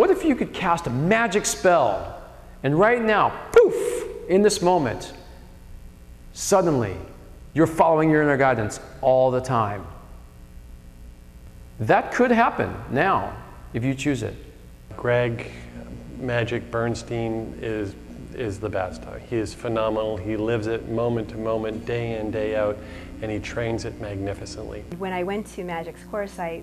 What if you could cast a magic spell and right now, poof, in this moment, suddenly you're following your inner guidance all the time? That could happen now if you choose it. Greg Magic Bernstein is the best. He is phenomenal. He lives it moment to moment, day in, day out, and he trains it magnificently. When I went to Magic's course, I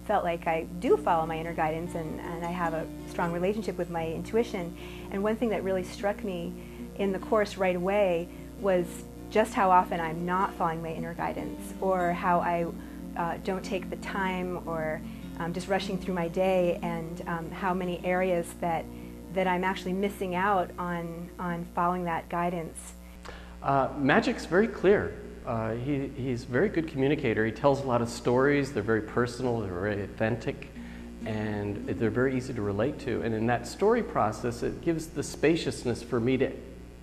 felt like I do follow my inner guidance, and I have a strong relationship with my intuition. And one thing that really struck me in the course right away was just how often I'm not following my inner guidance, or how I don't take the time, or just rushing through my day, and how many areas that I'm actually missing out on following that guidance. Magic's very clear. He's a very good communicator. He tells a lot of stories. They're very personal, they're very authentic, and they're very easy to relate to. And in that story process, it gives the spaciousness for me to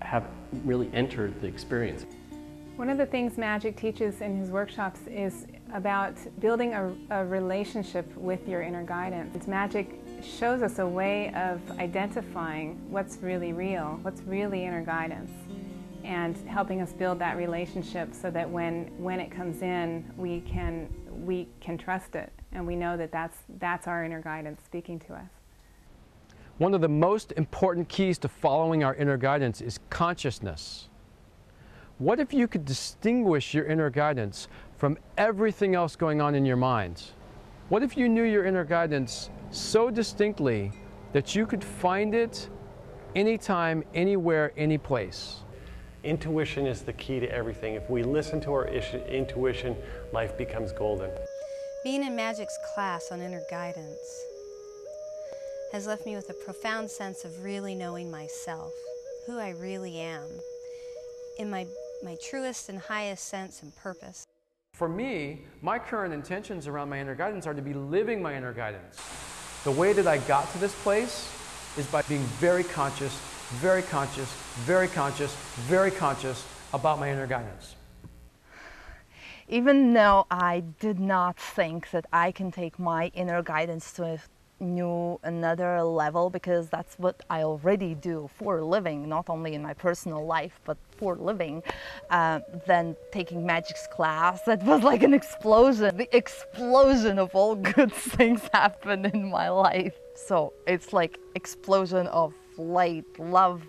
have really entered the experience. One of the things Magic teaches in his workshops is about building a relationship with your inner guidance. Magic shows us a way of identifying what's really real, what's really inner guidance, and helping us build that relationship so that when it comes in, we can trust it, and we know that that's our inner guidance speaking to us. One of the most important keys to following our inner guidance is consciousness. What if you could distinguish your inner guidance from everything else going on in your mind? What if you knew your inner guidance so distinctly that you could find it anytime, anywhere, any place? Intuition is the key to everything. If we listen to our intuition, life becomes golden. Being in Magic's class on inner guidance has left me with a profound sense of really knowing myself, who I really am, in my truest and highest sense and purpose. For me, my current intentions around my inner guidance are to be living my inner guidance. The way that I got to this place is by being very conscious, very conscious, very conscious, very conscious about my inner guidance. Even though I did not think that I can take my inner guidance to another level, because that's what I already do for a living, not only in my personal life, but for a living, then taking Magic's class, that was like an explosion. The explosion of all good things happened in my life. So it's like explosion of light, love,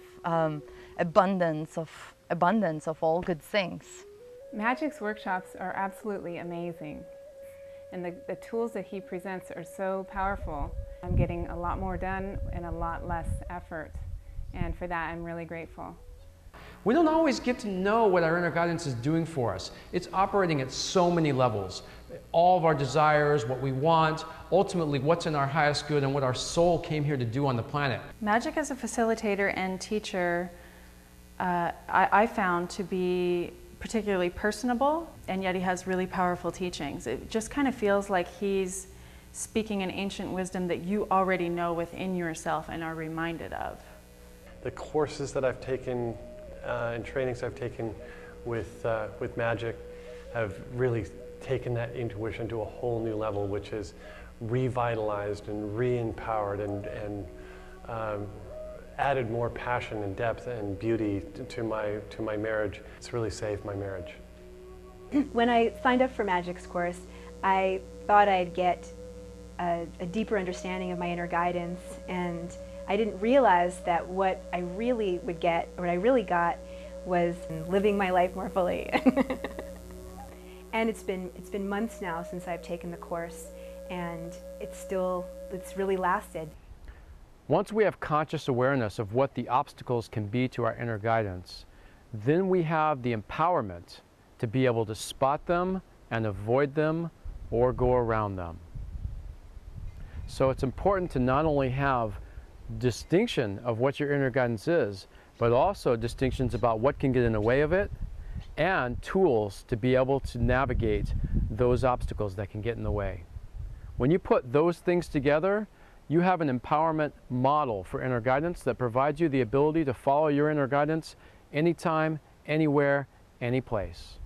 abundance of all good things. Magic's workshops are absolutely amazing, and the tools that he presents are so powerful. I'm getting a lot more done in a lot less effort, and for that I'm really grateful. We don't always get to know what our inner guidance is doing for us. It's operating at so many levels. All of our desires, what we want, ultimately what's in our highest good and what our soul came here to do on the planet. Magic as a facilitator and teacher, I found to be particularly personable, and yet he has really powerful teachings. It just kind of feels like he's speaking an ancient wisdom that you already know within yourself and are reminded of. The courses that I've taken and trainings I've taken with Magic have really taken that intuition to a whole new level, which is revitalized and re-empowered and added more passion and depth and beauty to my marriage. It's really saved my marriage. When I signed up for Magic's course, I thought I'd get a deeper understanding of my inner guidance, and I didn't realize that what I really would get, or what I really got, was living my life more fully. And it's been months now since I've taken the course, and it's really lasted. Once we have conscious awareness of what the obstacles can be to our inner guidance, then we have the empowerment to be able to spot them and avoid them or go around them. So it's important to not only have distinction of what your inner guidance is, but also distinctions about what can get in the way of it, and tools to be able to navigate those obstacles that can get in the way. When you put those things together, you have an empowerment model for inner guidance that provides you the ability to follow your inner guidance anytime, anywhere, any place.